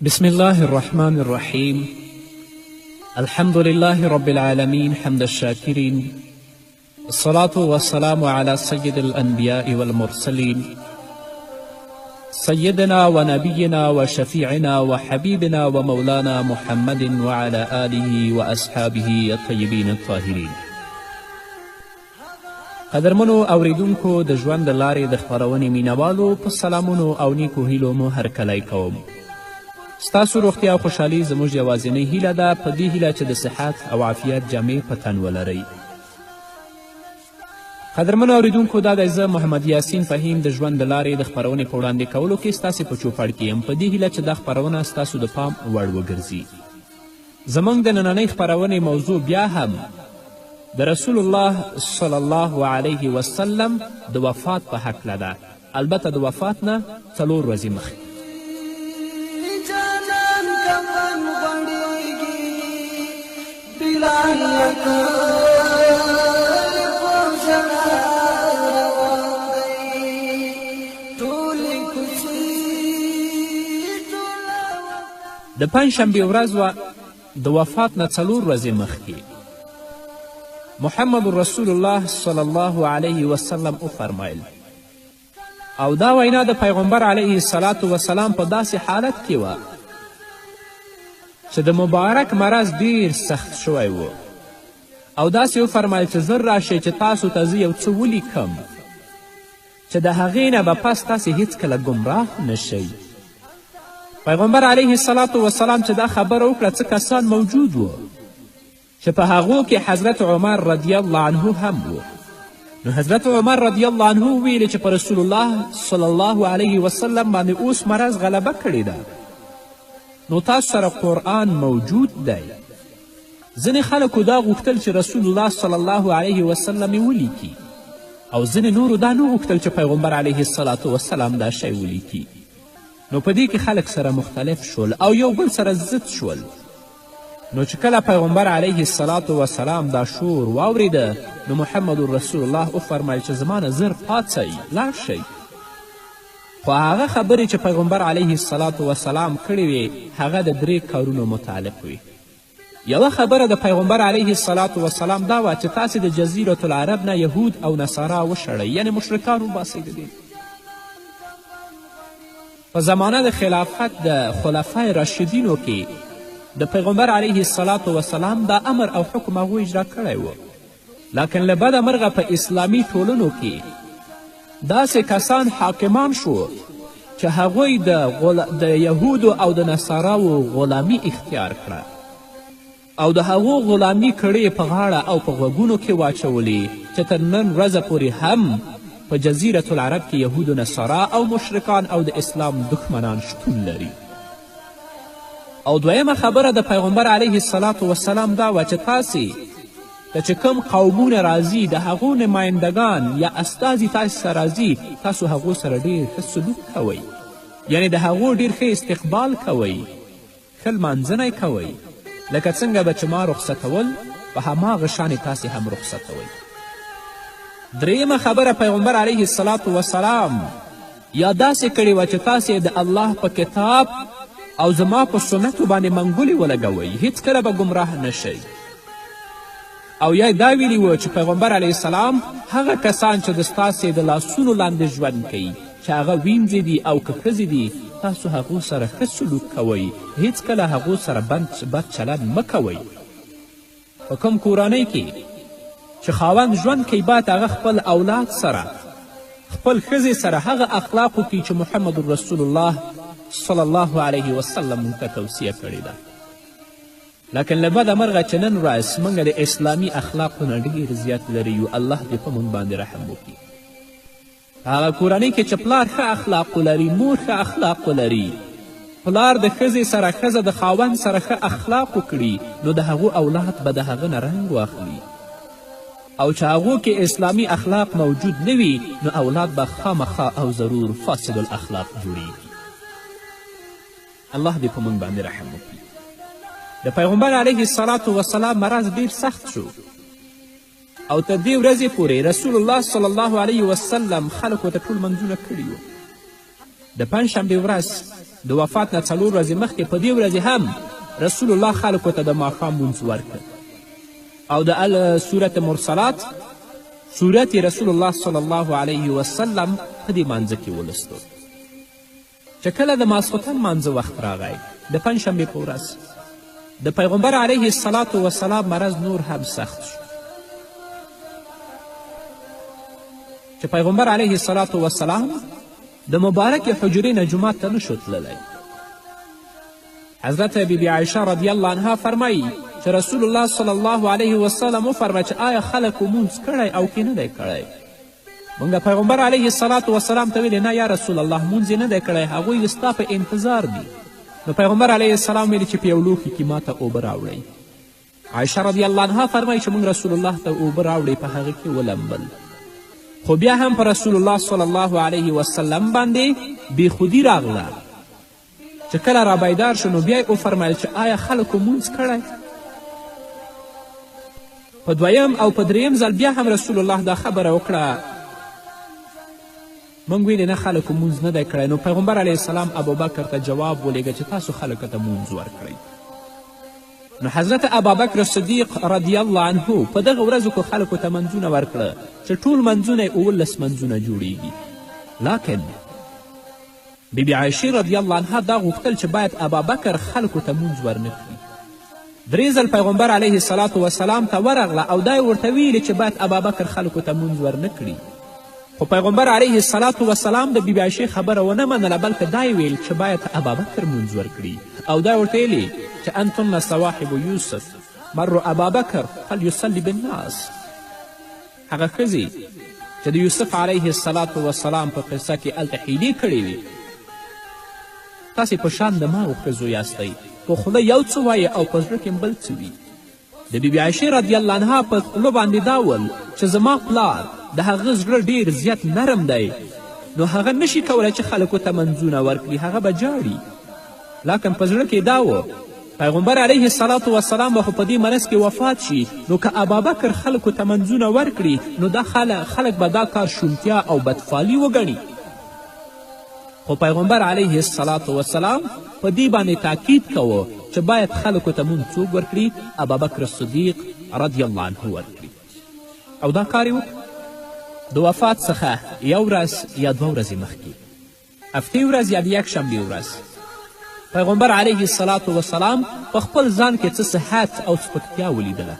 بسم الله الرحمن الرحيم. الحمد لله رب العالمين حمد الشاكرين، الصلاة والسلام على سيد الأنبياء والمرسلين سيدنا ونبينا وشفيعنا وحبيبنا ومولانا محمد وعلى آله وأصحابه الطيبين الطاهرين. قدرمنو اوریدونکو د ژوند د لارې د خپرونې مینوالو په سلامونو او نیکو هیلو مو هرکلی کوم. ستاسو روغتیا او خوشحالي زموږ یوازینۍ هیله ده، په دې هیله چې د صحت او عافیت جامې په تن ولرئ. قدرمنو اوریدونکو، دا دی زه محمد یاسین فهیم د ژوند د لارې د خپرونې په وړاندې کولو کې ستاسې په چوپړ کې یم، په دې هیله چې دا خپرونه ستاسو د پام وړ وګرځي. زموږ د نننۍ خپرونې موضوع بیا هم د رسول الله صلی الله علیه وسلم د وفات په هکله ده، البته د وفات نه 4 ورځې مخکې. د پنجشنبې ورځ وه، د وفات نه 4 ورځې مخکې محمد رسول الله صلی الله علیه وسلم وفرمیل، او دا وینا د پیغمبر علیه الصلاة وسلام په داسې حالت کې وه چې د مبارک مرض ډیر سخت شوی و، او داسې وفرمیل چې زر راشئ چې تاسو ته زه یو څه ولیکم چې د هغې نه به پس تاسې هیڅکله ګمراه نشئ. پیغمبر علیه الصلاة وسلام چې دا خبره وکړه، څه کسان موجود و چې په هغو کې حضرت عمر رضی الله عنه هم و. نو حضرت عمر رضی الله عنه وویلې چې په رسول الله صلی الله علیه وسلم باندې اوس مرض غلبه کړې ده، نو تاسو سره قرآن موجود دی. ځینې خلکو دا غوښتل چې رسول الله صلی الله علیه وسلم یې ولیکي، او ځینې نورو دا نه غوښتل چې پیغمبر علیه الصلاة وسلام دا شی ولیکي. نو په دې کې خلک سره مختلف شول او یو بل سره ضد شول. نو چې کله پیغمبر علیه الصلاة وسلام دا شور واوریده، نو محمد رسول الله وفرمیل چې زما نه زر پاڅئ، لاړ شئ. خو هغه خبرې چې پیغمبر علیه الصلاة وسلام کړې وې، هغه د 3 کارونو متعلق وې. یوه خبره د پیغمبر علیه الصلاة وسلام دا وه چې تاسې د جزیرة العرب نه یهود او نصارا وشړئ، یعنې مشرکان وباسئ. د دې په زمانه د خلافت د خلفای راشدینو کې د پیغمبر علیه الصلاة وسلام دا امر او حکم هغوی اجرا کړی و، لکن له بده مرغه په اسلامي ټولنو کې داسې کسان حاکمان شو چې هغوی د یهودو او د نصاراو غلامي اختیار کړه، او د هغو غلامي کړې په غاړه او په غوږونو کې واچولې چې تر نن ورځه پورې هم په جزیرة العرب کې یهود و نصارا او مشرکان او د اسلام دښمنان شتون لري. او دویمه خبره د پیغمبر علیه الصلاة وسلام دا وه چې تاسې ته چې کوم قومونه راځي، د هغو نمایندګان یا استازي تاسې سره راځي، تاسو هغو سره ډیر ښه سلوک کوئ، یعنې د هغو ډیر ښه استقبال کوئ، ښه لمانځنه کوئ، لکه څنګه به چې ما رخصتول په هماغه شانې تاسې هم رخصتوئ. دریمه خبره پیغمبر علیه الصلاة وسلام یا داسې کړې وه چې تاسې د الله په کتاب او زما په سنتو باندې منګولې ولګوئ، هیڅکله به ګمراه نشئ. او یا دا ویلي و چې پیغمبر علیه السلام هغه کسان چې د ستاسې د لاسونو لاندې ژوند کوي، چې هغه وینځې دي او که ښځې دي، تاسو هغو سره ښه سلوک کوئ، هیڅکله هغو سره بد چلند مه کوئ. په کوم کورنۍ کې چې خاوند ژوند کوي، باید هغه خپل اولاد سره، خپل ښځې سره هغه اخلاق وکړي چې محمد رسول الله صلی الله علیه وسلم موږ ته توصیه کړې ده. لکن له بده مرغه چې نن ورځ موږ د اسلامي اخلاقو نه ډېر زیات لرې یو. الله دې په موږ باندې رحم وکړي. هغه کورنۍ کې چې پلار ښه اخلاق ولري، مور ښه اخلاق ولري، پلار د ښځې سره، ښځه د خاوند سره ښه اخلاق وکړي، نو د هغو اولاد به د هغه نه رنګ واخلي. او چې هغو کې اسلامي اخلاق موجود نه وي، نو اولاد به خامخا او ضرور فاسد الاخلاق جوړیږي. الله دې په موږ باندې رحم وکړي. د پیغمبر علیه الصلاة وسلام مرض ډیر سخت شو، او تر دې ورځې پورې رسول الله صلی الله علیه وسلم خلکو ته ټول منځونه کړي وو. د پنجشنبې ورځ د وفات نه 4 ورځې مخکې په دې ورځې هم رسول الله خلکو ته د ماښام لمونځ ورکړ او د سورت مرسلات سورت رسول الله صلی الله علیه وسلم په دې مانځه کې ولستو. چې کله د ماسخوتن مانځه وخت راغی د پنجشنبې په ورځ د پیغمبر علیه الصلاة وسلام مرض نور هم سخت شو چې پیغمبر علیه الصلاة وسلام د مبارکې حجرې نه جومات ته نشو تللی. حضرت بیبي عایشه رضی الله عنها فرمایي چې رسول الله صلی الله علیه وسلم وفرمایل چې آیا خلکو مونځ کړی او که نه دی کړی؟ موږ پیغمبر علیه الصلاة وسلام ته ویلې نه یا رسول الله مونځ یې نه دی کړی، هغوی ستا په انتظار دي. نو پیغمبر علیه السلام ویلي چې په یو لوښي کې ماته اوبه راوړئ. عایشه رضی الله عنها فرمایي چې موږ رسول الله ته اوبه راوړئ په هغه کې ولمبل. خو بیا هم په رسول الله صلی الله علیه وسلم باندې بیخودي راغله چې کله را بیدار شو نو بیا یې وفرمیل چې آیا خلکو مونځ کړی؟ په دویم او په دریم ځل بیا هم رسول الله دا خبره وکړه. موږ ویلې نه خلکو مونځ نه دی کړی. نو پیغمبر علیه السلام ابوبکر ته جواب ولیږه چې تاسو خلکو ته مونځ ورکړئ. نو حضرت ابابکر صدیق رضی الله عنه په دغه ورځو کې خلکو ته منځونه ورکړه چې ټول منځونه یې 19 منځونه جوړیږي. لکن بیبي عایشې رضی الله عنها دا غوښتل چې باید ابابکر خلکو ته مونځ ورنه کړي. 3 ځل پیغمبر علیه الصلاة وسلام ته ورغله او دا یې ورته ویلې چې باید ابابکر خلکو ته مونځ ورنه کړي. خو پیغمبر علیه الصلاة وسلام د بیبي عایشې خبره ونه منله بلکې دا یې ویل چې باید ابابکر مونځ ورکړي او دا یې ورته ویلې چې انتن صواحب یوسف مر ابابکر فلیصلي بالناس. هغه ښځې چې د یوسف علیه الصلاة وسلام په قصه کې هلته حیلې کړې وي تاسې په شان د ما ښځو یاستئ، په خوله یو څه وایي او په زړه کې بل څه وي. د بیبي عایشې رضی الله عنها په خوله باندې دا ول چې زما پلار د هغه زړه ډیر زیات نرم دی نو هغه نشي کولی چې خلکو ته منځونه ورکړي، هغه به جاړي. لکن په زړه کې دا و پیغمبر علیه الصلاة وسلام به خو په دې مرض کې وفات شي نو که ابابکر خلکو ته منځونه ورکړي نو دا خلک به دا کار شومتیا او بدفالي وګڼي. خو پیغمبر علیه الصلاة وسلام په دې باندې تاکید کوه چې باید خلکو ته مونځ څوک ورکړي؟ ابابکر صدیق رضی الله عنه ورکړي. او دا کار یې وکړ. د وفات څخه یو ورځ یا 2 ورځې مخکې هفتې ورځ یا د یکشنبې ورځ پیغمبر علیه الصلاة وسلام په خپل ځان کې څه صحت او سپکتیا ولیدله.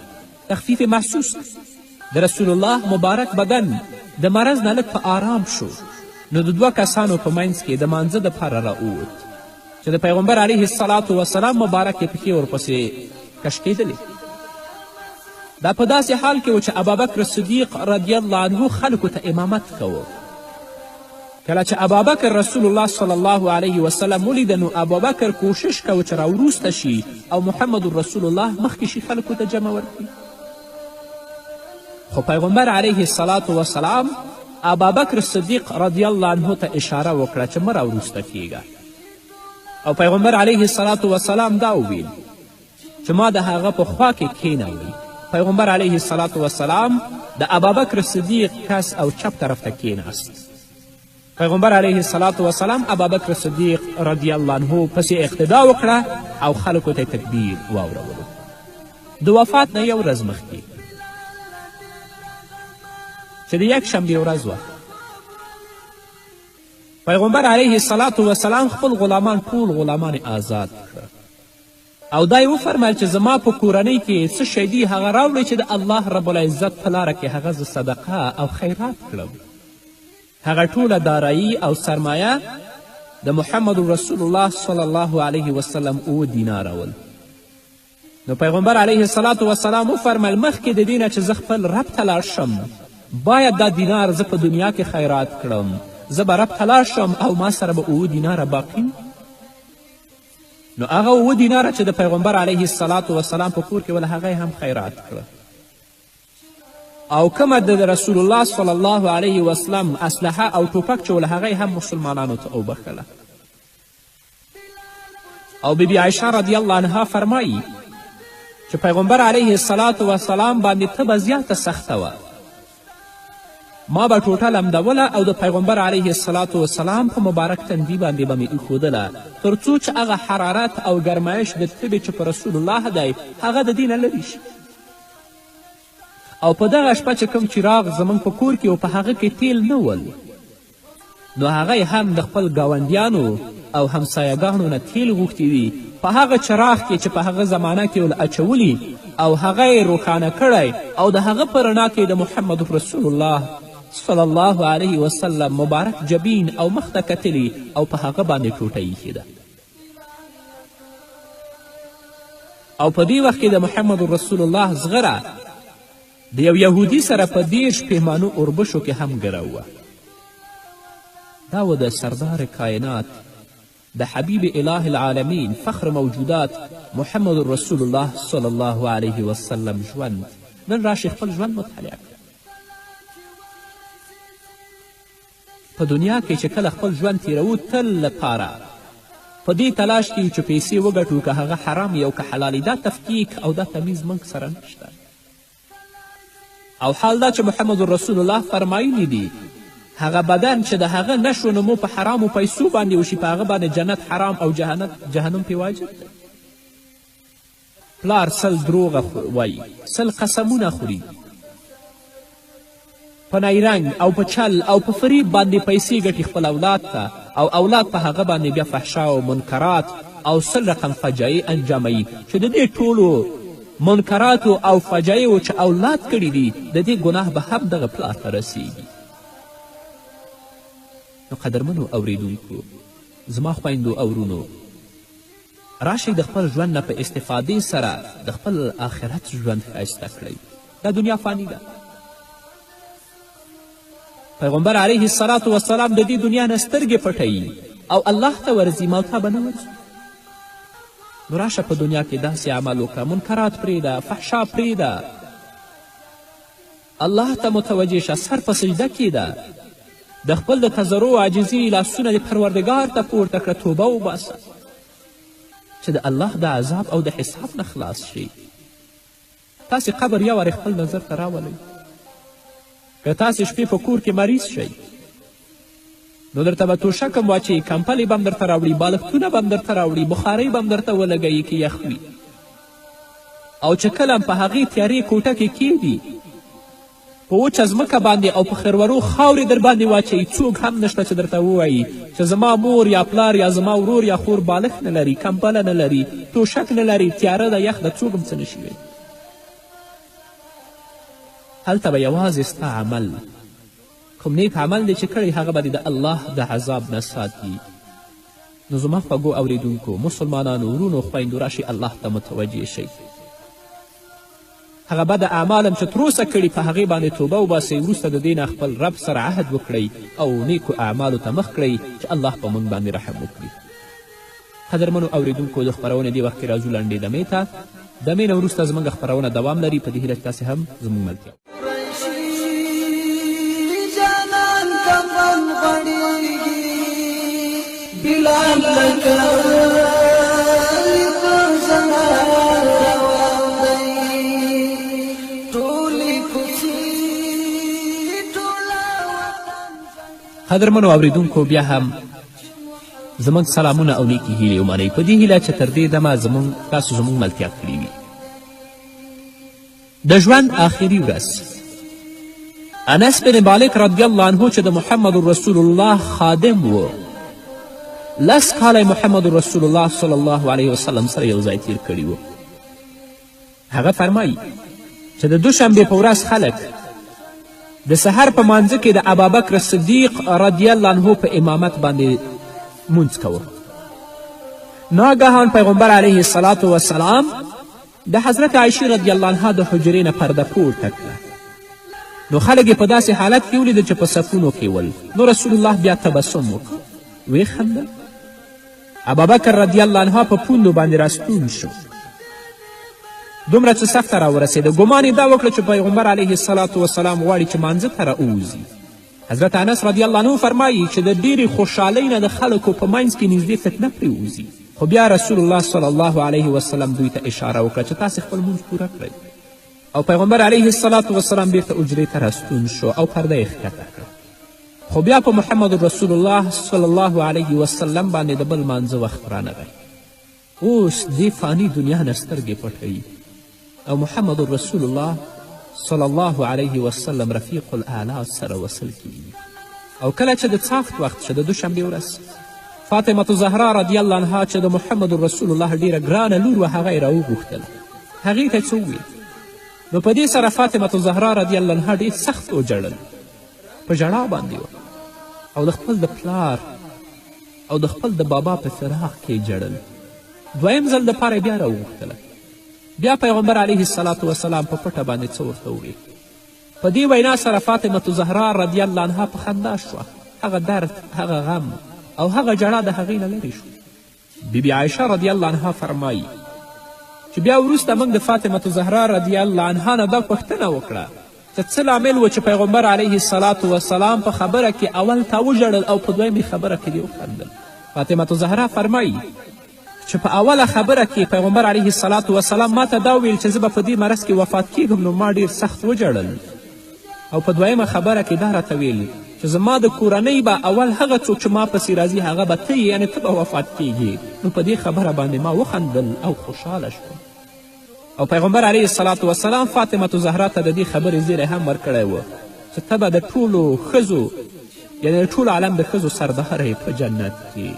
تخفیف محسوس د رسول الله مبارک بدن د مرض نه لږ په آرام شو نو د 2 کسانو په منځ کې د مانځه دپاره راووت چې د پیغمبر علیه الصلاة وسلام مبارکې پښې ورپسې کش کېدلې. دا په داسې حال کې و چې ابابکر صدیق رضی الله عنه خلکو ته امامت کوه. کله چې ابابکر رسول الله صلی الله علیه وسلم ولیده نو ابابکر کوشش کوه چې راوروسته شي او محمد رسول الله مخکې شي خلکو ته جمع ورکړي. خو پیغمبر علیه الصلاة وسلام ابابکر صدیق رضی الله عنه ته اشاره وکړه چې مه راوروسته کیږه. او پیغمبر علیه الصلاة وسلام دا وویل چې ما د هغه په خوا کې کښېنوئ. پیغمبر علیه الصلاة وسلام د ابابکر صدیق کس او چپ طرف ته کښېناست. پیغمبر علیه الصلاة وسلام ابابکر صدیق رضی الله عنه پسې اقتدا وکړه او خلکو ته تکبیر واورولو. د وفات نه یو ورځ مخکې چې د یکشنبې ورځ وه پیغمبر علیه الصلاة وسلام خپل غلامان ټول غلامان آزاد کړه او دا یې وفرمیل چې زما په کورنۍ کې څه شی دي هغه راوړئ چې د الله رب العزت په لاره کې هغه زه صدقه او خیرات کړم. هغه ټوله دارایی او سرمایه د محمد رسول الله صلی الله علیه وسلم 9 دیناره ول. نو پیغمبر علیه الصلاة وسلام وفرمیل مخکې د دې نه چې زه خپل رب ته لاړ شم باید دا دینار زه په دنیا کې خیرات کړم. زه به رب ته لاړ شم او ما سره به 9 دیناره باقي. نو هغه 9 دیناره چې د پیغمبر علیه الصلاة وسلام په کور کې ول هغه هم خیرات کړه. او کومه د رسول الله صلی الله علیه وسلم اسلحه او ټوپک چې ول هغه هم مسلمانانو ته وبخله. او بیبي عایشه رضی الله عنها فرمایي چې پیغمبر علیه الصلاة وسلام باندې تبه زیاته سخته وه ما به ټوټه لمدوله او د پیغمبر علیه السلام په مبارک تندي باندې به مې ایښودله تر څو چې هغه حرارت او ګرمایش د تبې چې په رسول الله دی هغه د دې نه لرې شي. او په دغه شپه چې کوم چراغ زموږ په کور کې و په هغه کې تیل نه ول، نو هغه هم د خپل ګاونډیانو او همسایهګانو نه تیل غوښتي دي په هغه چراغ کې چې په هغه زمانه کې ول اچولی او هغه یې روښانه کړی او د هغه په رڼا کې د محمد رسول الله صلی الله علیه وسلم مبارک جبین او مخ ته کتلي او په هغه باندې ټوټه ایښې ده. او په دې وخت کې د محمد رسول الله زغره د یو یهودي سره په 10 پیمانو اوربشو کې هم ګره وه. دا و د سردار کائنات د حبیب اله العالمین فخر موجودات محمد رسول الله صلی الله علیه وسلم ژوند. نن راشي خپل ژوند مطالعه کړه. په دنیا کې چې کله خپل ژوند تیرو تل لپاره په دې تلاش کې چې پیسې وګټو که هغه حرام یو که حلالي دا تفکیک او دا تمیز موږ سره نشته. او حال دا چې محمد رسول الله فرمایلی دي هغه بدن چې د هغه نشو نمو په حرامو پیسو باندې وشي په هغه باندې جنت حرام او جهنم پې واجب دی. پلار 100 دروغه وایي 100 قسمونه خوري په نیرنګ او په چل او په فریب باندې پیسې ګټي خپل اولاد ته او اولاد په هغه باندې بیا فحشا او منکرات او 100 رقم فجایع انجاموي چې د دې ټولو منکراتو او فجایعو چې اولاد کړي دي د دې ګناه به هم دغه پلار ته رسیږي. نو قدرمنو اوریدونکو زما خویندو او ورونو راشئ د خپل ژوند نه په استفادې سره د خپل آخرت ژوند ښایسته کړئ. دا دنیا فانی ده. پیغمبر علیه السلام د دې دنیا نه سترګې پټوي او الله ته ورځي ما ته به نه ورځي. نو راشه په دنیا کې داسې عمل وکړه منکرات پرېږده فحشا پرېږده الله ته متوجه شه سر په سجده کښېږده د خپل د تضرع و عاجزي لاسونه د پروردګار ته پورته کړه توبه وباسه چې د الله د عذاب او د حساب نه خلاص شي. تاسې قبر یو وارې خپل نظر ته راولئ. که تاسې شپې په کور کې مریض شئ نو درته به توشک هم واچوي کمپلې به هم درته راوړي بالښتونه به هم درته راوړي بخارۍ به هم درته ولګوي که یخ وي او چې کله هم په هغې تیارې کوټه کې کښېږدي په وچه ځمکه باندې او په خرورو خاورې در باندې واچوي څوک هم نشته چې درته ووایي چې زما مور یا پلار یا زما ورور یا خور بالښت نه لري کمپله نه لري توشک نه لري تیاره ده یخ ده څوک هم څه نشي ویلی. هلته به یوازې ستا عمل کوم نیک عمل دی چې کړی هغه به د الله د عذاب نه ساتي. نو زما خوږو اوریدونکو مسلمانانو ورونو خویندو راشئ الله ته متوجه شئ. هغه بد اعمالم چې تروسه کړي په هغې باندې توبه وباسئ وروسته د دې نه خپل رب سره عهد وکړئ او نیکو اعمالو ته مخ کړئ چې الله په موږ باندې رحم وکړي. قدرمنو اوریدونکو د خپرونې دې وخت کې راځو لنډې دمې ته. دمې نه وروسته زموږ خپرونه دوام لري په دې هیله چې تاسې هم زموږ ملتیا بلال لکه لیکل زما روان دی ټولې کوڅې ټوله وطن. قدرمنو اوریدونکو بیا هم زموږ سلامونه او نیکې هیلې ومنئ په دې هیله چې تر دې دمه تاسو زموږ ملتیا کړې وي. د ژوند آخري ورځ انس بن مالک رضی الله عنه چې د محمد رسول الله خادم و 10 کاله محمد رسول الله صلی الله علیه وسلم سره یو ځای تیر کړي و. هغه فرمایي چې د دوشنبې په ورځ خلک د سحر په مانځه کې د ابابکر صدیق رضی الله عنه په امامت باندې مونځ کوه. ناګهان پیغمبر علیه السلام د حضرت عایشې رضی الله عنها د حجرې نه پرده پورته کړه. نو خلک یې په داسې حالت کې ولیدل چې په صفونو کې ول. نو رسول الله بیا تبسم وکړ ویې خندل. ابابکر رضی الله عنها په پوندو باندې راستون شو دومره چې صف ته راورسېده. ګمان یې دا وکړه چې پیغمبر علیه السلام غواړي چې مانځه ته راووځي. حضرت انس رضی الله عنه فرمایي چې د ډېرې خوشحالۍ نه د خلکو په منځ کې نږدې فتنه پرېوځي. خو بیا رسول الله صلی الله علیه وسلم دوی ته اشاره وکړه چې تاسې خپل مونځ پوره کړئ. او پیغمبر علیه السلام بیرته حجرې ته راستون شو او پرده یې ښکته کړه. خو بیا په محمد رسول الله صلی الله علیه وسلم باندې د بل مانځه وخت رانغی. اوس دې فانی دنیا نه سترګې پټوي او محمد رسول الله صلی الله علیه وسلم رفیق الاعلی سره وصل کیږي. او کله چې د څاښت وخت شو د دوشنبې ورځ فاطمة زهرا رضی الله عنها چې د محمد رسول الله ډیره ګرانه لور وه هغه یې راوغوښتله. هغې ته څه وویل؟ نو په دې سره فاطمة زهرا رضی الله عنها ډېر سخت وژړل، په ژړا باندې وه او د خپل د پلار او د خپل د بابا په فراق کې ژړل. دویم ځل دپاره بیا راوغوښتله. بیا پیغمبر علیه السلام په پټه باندې څه ورته وویل. په دې وینا سره فاطمة زهرا رضی الله عنها په خندا شوه. هغه درد، هغه غم او هغه ژړا د هغې نه لرې شو. بیبي عایشه رضی الله عنها فرمایي چې بیا وروسته موږ د فاطمة زهرا رضی الله عنها نه دا پوښتنه وکړه چې څه لامل و چې پیغمبر علیه السلام په خبره کې اول تا وژړل او په دویمې خبره کې دې وخندل. فاطمة زهرا فرمایي چې په اوله خبره کې پیغمبر علیه السلام ما ته دا ویل چې زه به په دې مرض کې وفات کیږم، نو ما ډېر سخت وژړل. او په دویمه خبره کې دا راته ویل چې زما د کورنۍ به اول هغه څوک چې ما پسې راځي هغه به ته یعنې ته به وفات کیږي. نو په دې خبره باندې ما وخندل او خوشحاله شوم. او پیغمبر علیه السلام فاطمة زهرا ته د دې خبرې زیری هم ورکړی و چې ته به د ټولو ښځو یعنې د ټول عالم د ښځو سرداره په جنت کې.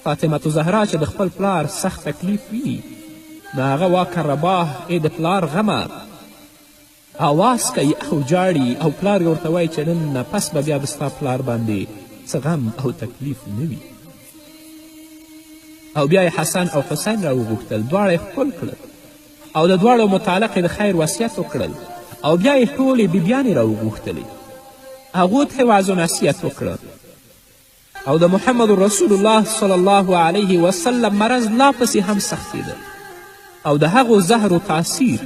فاطمة زهرا چې د خپل پلار سخت تکلیف وي نو هغه واکه رباه ای د پلار غمه آواز کوي او جاړي او پلار یې ورته وایي چې نن نه پس به بیا به ستا پلار باندې څه غم او تکلیف نه وي. او بیا یې حسن او حسین راوغوښتل، دواړه یې ښکل کړل او د دواړو متعلق د خیر وصیت وکړل. او بیا یې ټولې بیبیانې راوغوښتلې، هغو ته یې وعظ و نصیحت وکړه. او د محمد رسول الله صلی الله علیه وسلم مرض لا پسې هم سختېده او د هغو زهرو تاثیر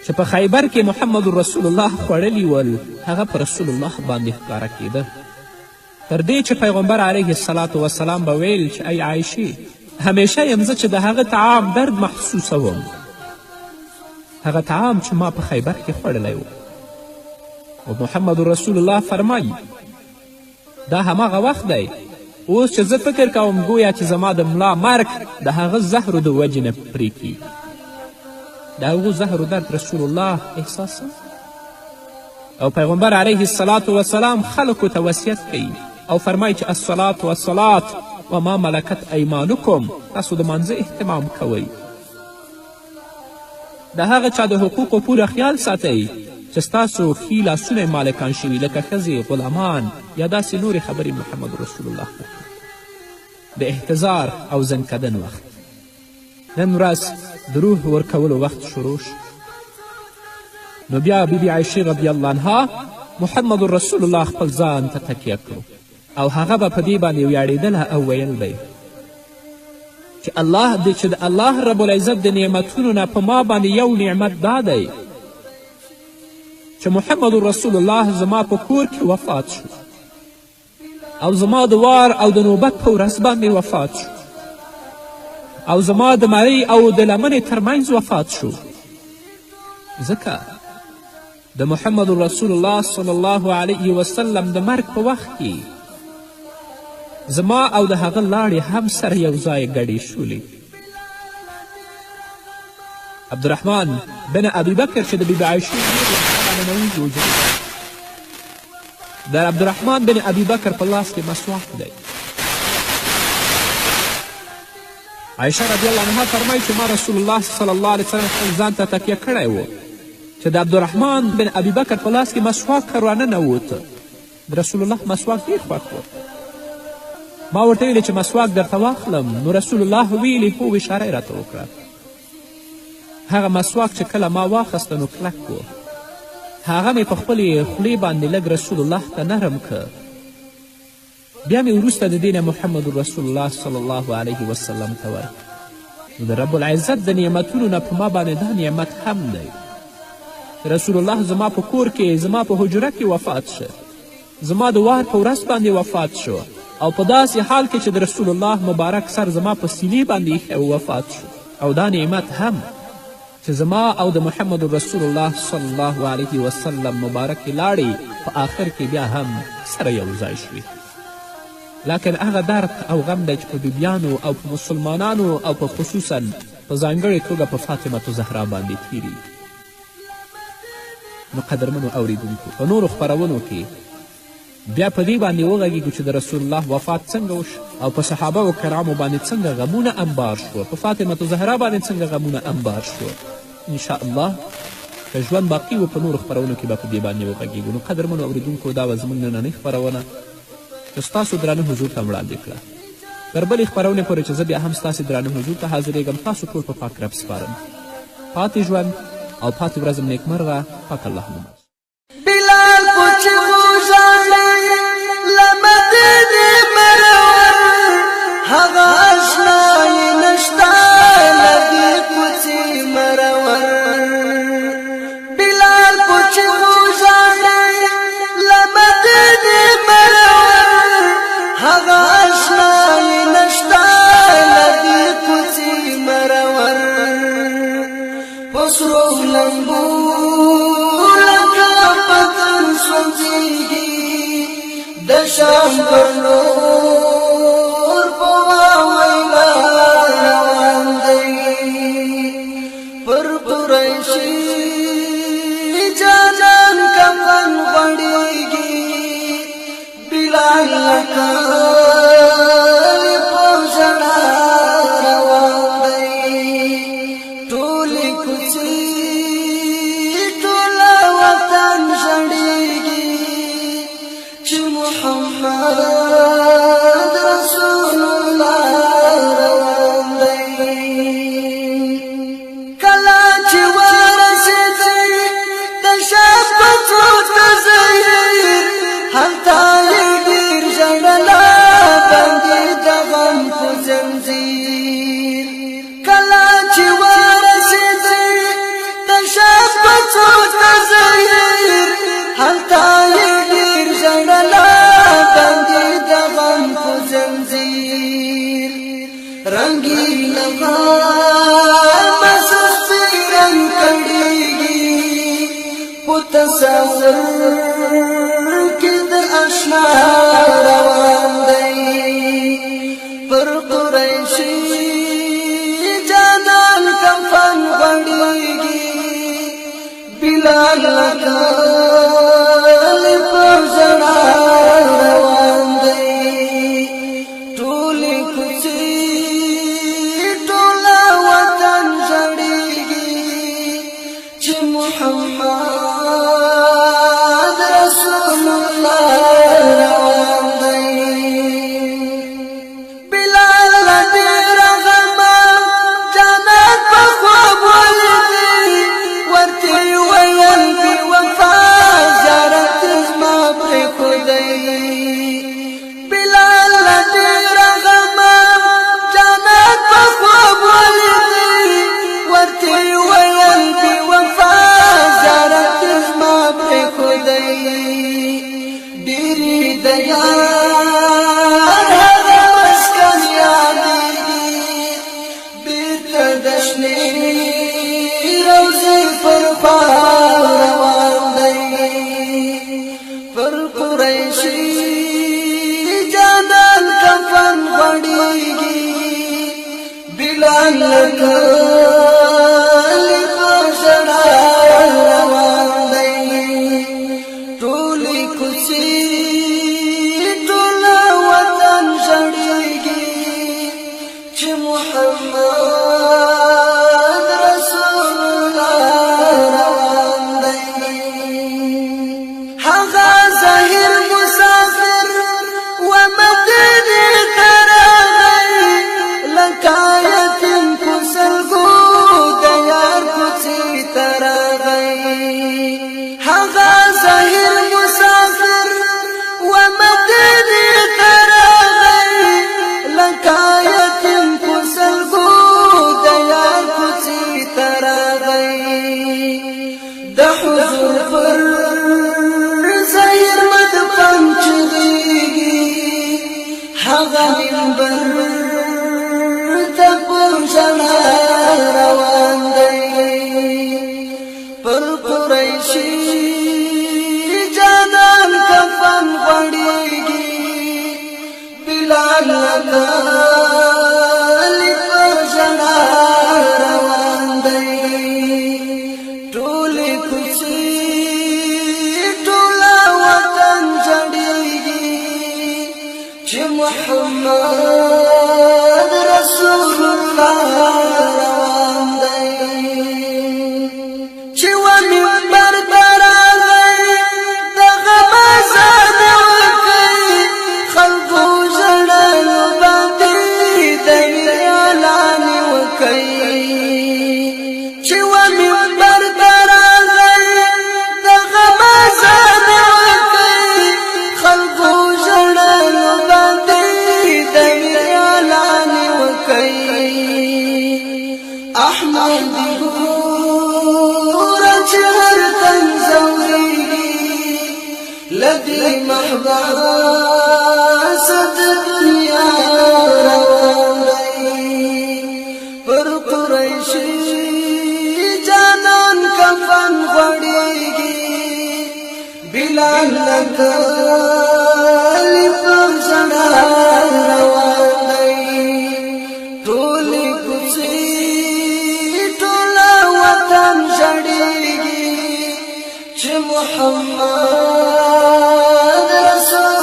چې په خیبر کې محمد رسول الله خوړلي ول هغه په رسول الله باندې ښکاره کېده. تر دې چې پیغمبر علیه السلام به ویل چې ای عایشې همیشه یم زه چې د هغه طعام درد محسوسوم، هغه طعام چې ما په خیبر کې خوړلی و. او محمد رسول الله فرمایي دا هماغه وخت دی اوس چې زه فکر کوم گویا چې زما د ملا مرګ د هغه زهرو د وجې نه پرې کیږي. د هغو زهرو درد رسول الله احساس او پیغمبر علیه السلام خلکو ته وصیت کوي او فرمایي چې الصلاة والصلاة وما ملکت ایمانکم، تاسو د مانځه اهتمام کوئ، د هغه چا د حقوقو پوره خیال ساتئ چې ستاسو ښي لاسونه مالکان شوي لکه ښځې، غلامان یا داسې نورې خبرې محمد رسول الله د احتضار او زنکدن وخت. نن ورځ د روح ورکولو وخت شروع شو. نو بیا بیبي عایشې رضی الله عنها محمد رسول الله خپل ځان ته تکیه کړو او هغه به په دې باندې ویاړېدله او ویل به چې د الله رب العزت د نعمتونو نه په ما باندې یو نعمت دا دی چې محمد رسول الله زما په کور کې وفات شو او زما د وار او د نوبت په ورځ باندې وفات شو او زما د مرۍ او د لمنې ترمنځ وفات شو. ځکه د محمد رسول الله صلی الله علیه وسلم د مرګ په وخت کې زما او د هغه لاړې هم سره یو ځای ګډې شولې. عبدالرحمن بن ابي بکر چې د بیبي عایشې د عبدالرحمن بن ابي بکر په لاس کې مسواک دی. عایشه رضی الله عنها فرمایي چې ما رسول الله صلی الله علیه وسلم خپل ځان ته تکیه کړی و چې د عبدالرحمن بن ابي بکر په لاس کې مسواک راننوت. د رسول الله مسواک ډېر خوښ و. ما ورته ویلې چې مسواک درته واخلم، نو رسول الله ویلې هو اشاره یې راته وکړه. هغه مسواک چې کله ما واخیسته نو کلک و، هغه مې په خپلې خولې باندې لږ رسول الله ته نرم که. بیا مې وروسته د دې نه محمد رسول الله صلی الله علیه وسلم ته ورکړ. نو د رب العزت د نعمتونو نه په ما باندې دا نعمت هم دی. رسول الله زما په کور کې زما په حجره کې وفات شه، زما د وار په ورځ باندې وفات شو او په داسې حال کې چې د رسول الله مبارک سر زما په سینې باندې ایښی وفات شو. او دا نعمت هم چې چې زما او د محمد رسول الله صلی الله علیه وسلم مبارکې لاړې په آخر کې بیا هم سره یو ځای شوې. لکن هغه درد او غم دی چې په بیبیانو او په مسلمانانو او په خصوصا په ځانګړې توګه په فاطمة زهرا باندې تیریږي. نو قدرمنو اوریدونکو په نورو خپرونو کې بیا په دې باندې وغږیږو چې د رسول الله وفات څنګه وشو او په صحابه و کرامو باندې څنګه غمونه انبار شوه، په فاطمة زهرا باندې څنګه غمونه انبار شوه. انشاءالله که ژوند باقي و په نورو خپرونو کې به په دې باندې وغږیږو. نو قدرمنو اوریدونکو دا به زموږ نننۍ خپرونه چې ستاسو درانه حضور ته وړاندې کړه. تر بلې خپرونې پورې چې زه بیا هم ستاسې درانه حضور ته حاضرېږم، تاسو ټول په پاک رب سپارم. پاتې ژوند او پاتې ورځم نیکمرغه. پاک الله مو بلال پوچھو ژاړي له مدینې منور، هغه اشنا یې نشته له دې کوڅې مرور. بلال پوچھو ژاړي له مدینې منور، هغه اشنا یې نشته له دې کوڅې مرور. پسرو لمبو د شام پر نور په واویلا روان دی، پر قریشي جانان کفن غړېږي. بلال لکه په ژړا روان دی، ټولې کوڅې ټوله وطن ژړېږي چې محمد رسول الله روان دی. کله چې ورسېدی د شام په څوکه زهیر، هلته یې ډېر ژړله باندې د غم په زنځیر. کله چې ورسېدی د شام په څوکه زهیر، هلته یې ډېر ژړله باندې د غم په زنځیر. رنګین غم سستی رنګ کړېږي، په تصور کې د اشنا روان دی. پر قریشي جانان کفن غړېږي. بلال لکه په ژړا روان دی، ټولې کوڅې ټوله وطن ژړېږي چې محمد رسول الله روان دی. بلال له ډېره غمه جنت په خوب ولیدی، ورته ویل بې وفا زیارت زما پرېښودی. بلال له ډېره غمه جنت په خوب ولیدی، ورته ویل بې وفا زیارت زما پرېښودی. ډېرې د یار هغه مسکن یادېږي، بېرته د شنې روضې پر خوا روان دی. پر قریشي جانان کفن غړېږي. بلال لکه په ژړا روان دی، ټولې کوڅې ټوله وطن ژړېږي چې محمد رسول الله روان دی. هغه ظاهر مسافر و مدینې ته راغی، لکه یتیم په سلګو د یار کوڅې ته راغی. هغه ظاهر مسافر و مدینې ته راغی، لکه یتیم په سلګو د یار کوڅې ته راغی. د حضور پر ظاهر مدفن چغېږي، هغه منبر ته په ژړا روان دی. روان دی چې و منبر دراغی دغه مزان وکړي خلقو ژړلو باندې د اعلان وکړي چې و منبر دراغی دغه مزان وکړي خلقو ژړلو باندې د اعلان وکړي احمد چهر تنزوریگی لدی محباست دنیا روان دی پر قریشی جانان کفن غړیگی بلال لکلی پر زړه روان دی ټولی کوڅې ټوله وطن ژړیږي چې محمد رسول